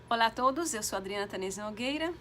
Olá a todos, eu sou Adriana Tanese Nogueira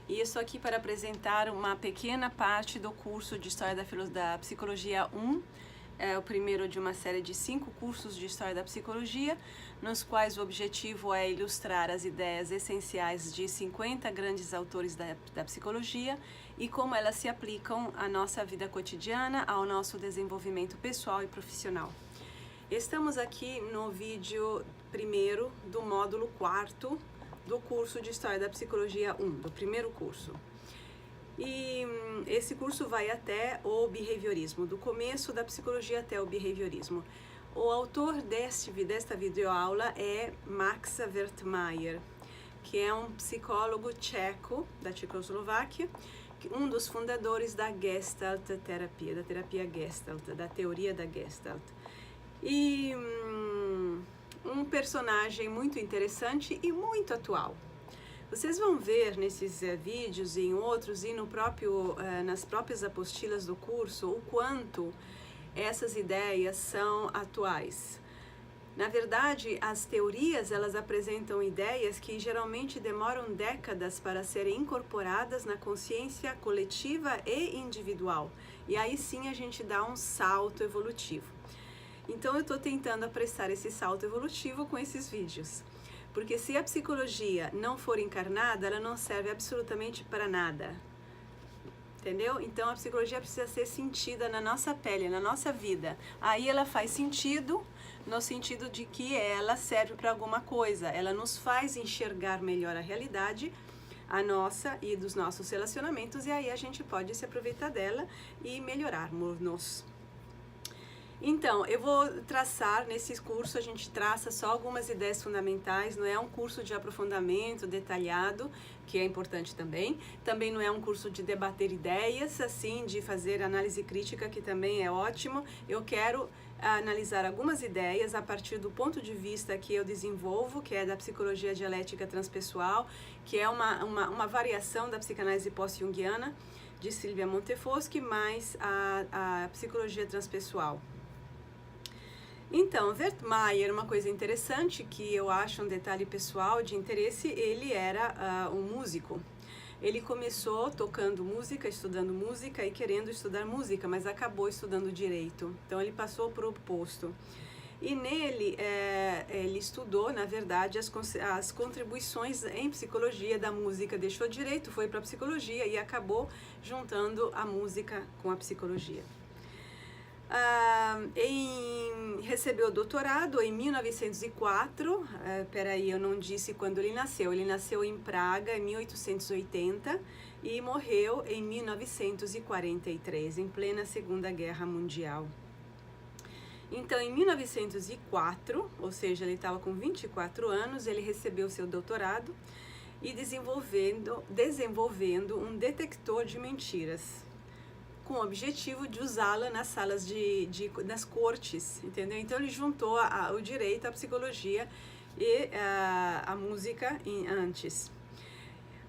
e estou aqui para apresentar uma pequena parte do curso de História da Psicologia 1, o primeiro de uma série de 5 cursos de História da Psicologia, nos quais o objetivo é ilustrar as ideias essenciais de 50 grandes autores da psicologia e como elas se aplicam à nossa vida cotidiana, ao nosso desenvolvimento pessoal e profissional. Estamos aqui no vídeo primeiro do módulo 4 do curso de História da Psicologia 1, do primeiro curso. E esse curso vai até o behaviorismo, do começo da psicologia até o behaviorismo. O autor desta videoaula é Max Wertheimer, que é um psicólogo tcheco da Tchecoslováquia, um dos fundadores da Gestalt terapia, da terapia Gestalt, da teoria da Gestalt. E um personagem muito interessante e muito atual. Vocês vão ver nesses vídeos e em outros e nas próprias apostilas do curso o quanto essas ideias são atuais. Na verdade, as teorias elas apresentam ideias que geralmente demoram décadas para serem incorporadas na consciência coletiva e individual. E aí sim a gente dá um salto evolutivo. Então eu estou tentando apressar esse salto evolutivo com esses vídeos. Porque se a psicologia não for encarnada, ela não serve absolutamente para nada. Entendeu? Então a psicologia precisa ser sentida na nossa pele, na nossa vida. Aí ela faz sentido, no sentido de que ela serve para alguma coisa. Ela nos faz enxergar melhor a realidade, a nossa e dos nossos relacionamentos, e aí a gente pode se aproveitar dela e melhorarmos-nos. Então, eu vou traçar, nesse curso a gente traça só algumas ideias fundamentais, não é um curso de aprofundamento detalhado, que é importante também. Também não é um curso de debater ideias, assim, de fazer análise crítica, que também é ótimo. Eu quero analisar algumas ideias a partir do ponto de vista que eu desenvolvo, que é da psicologia dialética transpessoal, que é uma variação da psicanálise pós-junguiana, de Silvia Montefoschi, mais a psicologia transpessoal. Então, Wertheimer, uma coisa interessante que eu acho um detalhe pessoal de interesse, ele era um músico. Ele começou tocando música, estudando música e querendo estudar música, mas acabou estudando direito. Então ele passou para o oposto. E nele, ele estudou, na verdade, as contribuições em psicologia da música, deixou direito, foi para a psicologia e acabou juntando a música com a psicologia. Recebeu doutorado em 1904, peraí, eu não disse quando ele nasceu em Praga em 1880 e morreu em 1943, em plena Segunda Guerra Mundial. Então, em 1904, ou seja, ele estava com 24 anos, ele recebeu seu doutorado e desenvolvendo um detector de mentiras, com o objetivo de usá-la nas salas das cortes, entendeu? Então ele juntou o direito, a psicologia e a música antes.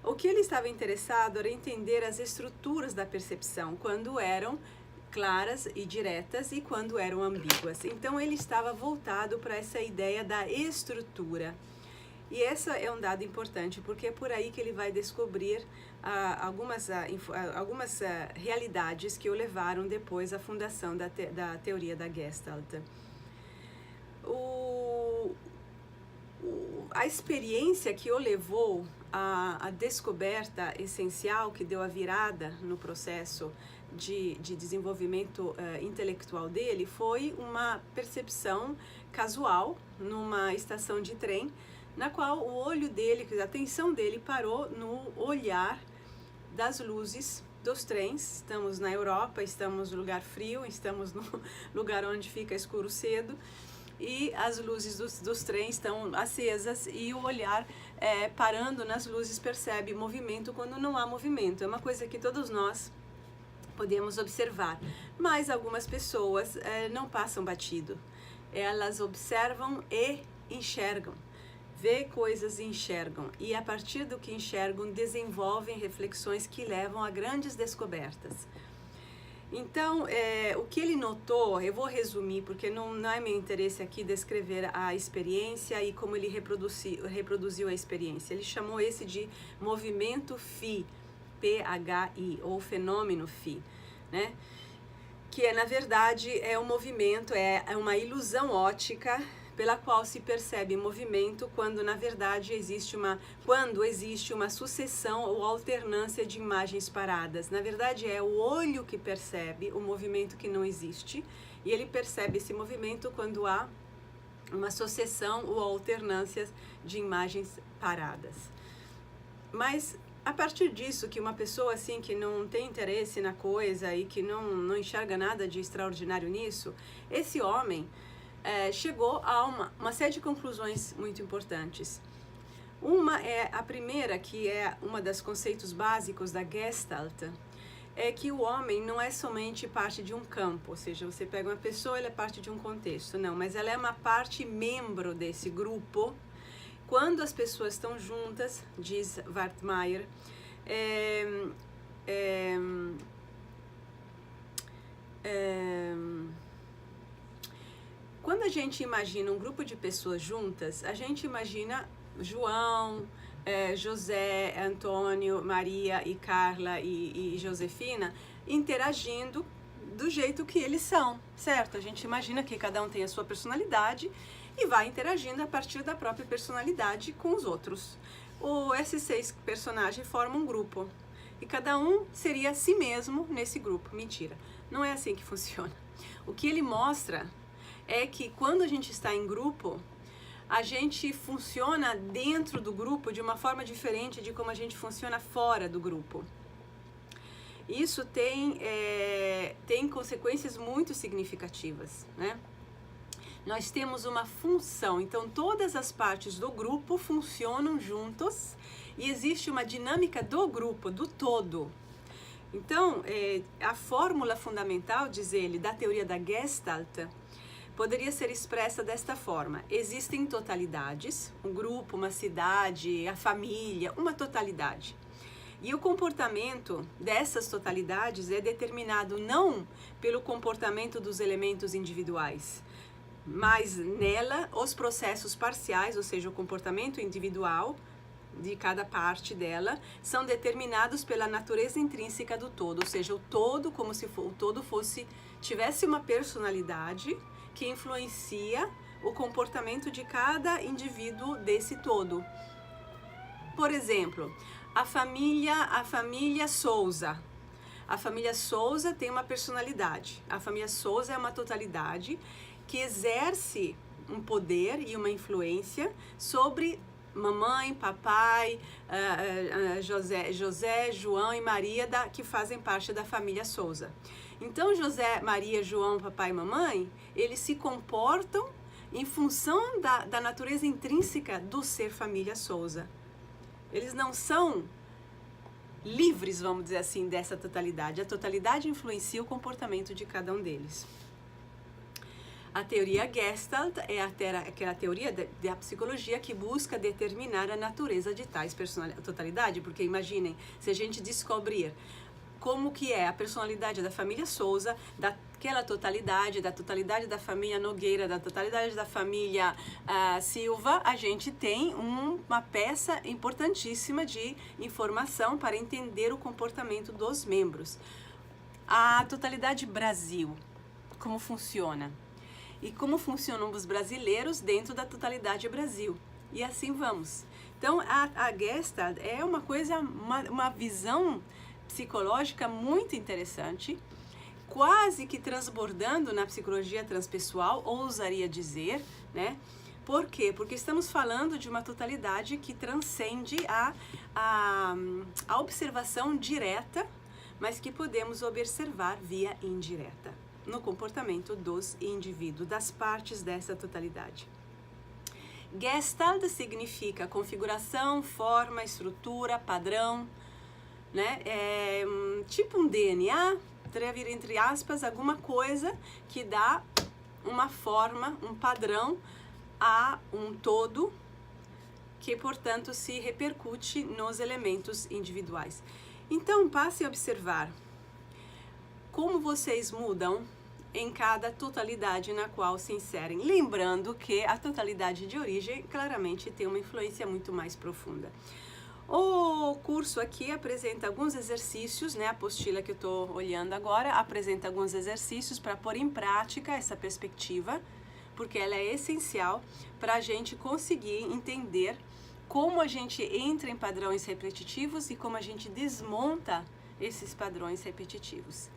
O que ele estava interessado era entender as estruturas da percepção, quando eram claras e diretas e quando eram ambíguas. Então ele estava voltado para essa ideia da estrutura. E esse é um dado importante, porque é por aí que ele vai descobrir algumas realidades que o levaram depois à fundação da teoria da Gestalt. A experiência que o levou à descoberta essencial, que deu a virada no processo de desenvolvimento intelectual dele, foi uma percepção casual numa estação de trem, na qual o olho dele, a atenção dele parou no olhar das luzes dos trens. Estamos na Europa, estamos no lugar frio, estamos no lugar onde fica escuro cedo e as luzes dos trens estão acesas e o olhar parando nas luzes percebe movimento quando não há movimento. É uma coisa que todos nós podemos observar, mas algumas pessoas não passam batido. Elas observam e enxergam. Vê coisas e enxergam, e a partir do que enxergam desenvolvem reflexões que levam a grandes descobertas. Então, o que ele notou, eu vou resumir, porque não é meu interesse aqui descrever a experiência e como ele reproduziu a experiência. Ele chamou esse de movimento Phi, P-H-I, ou fenômeno Phi, né? Que na verdade é um movimento, é uma ilusão óptica pela qual se percebe movimento quando na verdade existe uma sucessão ou alternância de imagens paradas. Na verdade é o olho que percebe o movimento que não existe, e ele percebe esse movimento quando há uma sucessão ou alternância de imagens paradas. Mas a partir disso, que uma pessoa assim que não tem interesse na coisa e que não enxerga nada de extraordinário nisso, esse homem chegou a uma série de conclusões muito importantes. Uma é a primeira, que é uma dos conceitos básicos da Gestalt, é que o homem não é somente parte de um campo, ou seja, você pega uma pessoa, ela é parte de um contexto, não, mas ela é uma parte membro desse grupo. Quando as pessoas estão juntas, diz Wertheimer, quando a gente imagina um grupo de pessoas juntas, a gente imagina João, José, Antônio, Maria e Carla e Josefina interagindo do jeito que eles são, certo? A gente imagina que cada um tem a sua personalidade e vai interagindo a partir da própria personalidade com os outros. Esses 6 personagens formam um grupo e cada um seria si mesmo nesse grupo. Mentira, não é assim que funciona. O que ele mostra é que quando a gente está em grupo, a gente funciona dentro do grupo de uma forma diferente de como a gente funciona fora do grupo. Isso tem consequências muito significativas, né? Nós temos uma função, então todas as partes do grupo funcionam juntos e existe uma dinâmica do grupo, do todo. Então, a fórmula fundamental, diz ele, da teoria da Gestalt, poderia ser expressa desta forma: existem totalidades, um grupo, uma cidade, a família, uma totalidade. E o comportamento dessas totalidades é determinado não pelo comportamento dos elementos individuais, mas nela os processos parciais, ou seja, o comportamento individual de cada parte dela, são determinados pela natureza intrínseca do todo, ou seja, o todo como se o todo tivesse uma personalidade que influencia o comportamento de cada indivíduo desse todo. Por exemplo, a família Souza. A família Souza tem uma personalidade. A família Souza é uma totalidade que exerce um poder e uma influência sobre mamãe, papai, José, João e Maria, que fazem parte da família Souza. Então, José, Maria, João, papai e mamãe, eles se comportam em função da natureza intrínseca do ser família Souza. Eles não são livres, vamos dizer assim, dessa totalidade. A totalidade influencia o comportamento de cada um deles. A teoria Gestalt é a teoria da psicologia que busca determinar a natureza de tais totalidade, porque imaginem, se a gente descobrir como que é a personalidade da família Souza, daquela totalidade, da totalidade da família Nogueira, da totalidade da família Silva, a gente tem uma peça importantíssima de informação para entender o comportamento dos membros. A totalidade Brasil, como funciona? E como funcionam os brasileiros dentro da totalidade Brasil. E assim vamos. Então, a Gestalt é uma coisa, uma visão psicológica muito interessante, quase que transbordando na psicologia transpessoal, ousaria dizer, né? Por quê? Porque estamos falando de uma totalidade que transcende a observação direta, mas que podemos observar via indireta no comportamento dos indivíduos, das partes dessa totalidade. Gestalt significa configuração, forma, estrutura, padrão, né? É tipo um DNA, entre aspas, alguma coisa que dá uma forma, um padrão a um todo, que portanto se repercute nos elementos individuais. Então passe a observar. como vocês mudam em cada totalidade na qual se inserem. Lembrando que a totalidade de origem claramente tem uma influência muito mais profunda. O curso aqui apresenta alguns exercícios, né? A apostila que eu estou olhando agora apresenta alguns exercícios para pôr em prática essa perspectiva, porque ela é essencial para a gente conseguir entender como a gente entra em padrões repetitivos e como a gente desmonta esses padrões repetitivos.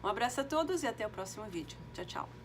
Um abraço a todos e até o próximo vídeo. Tchau, tchau!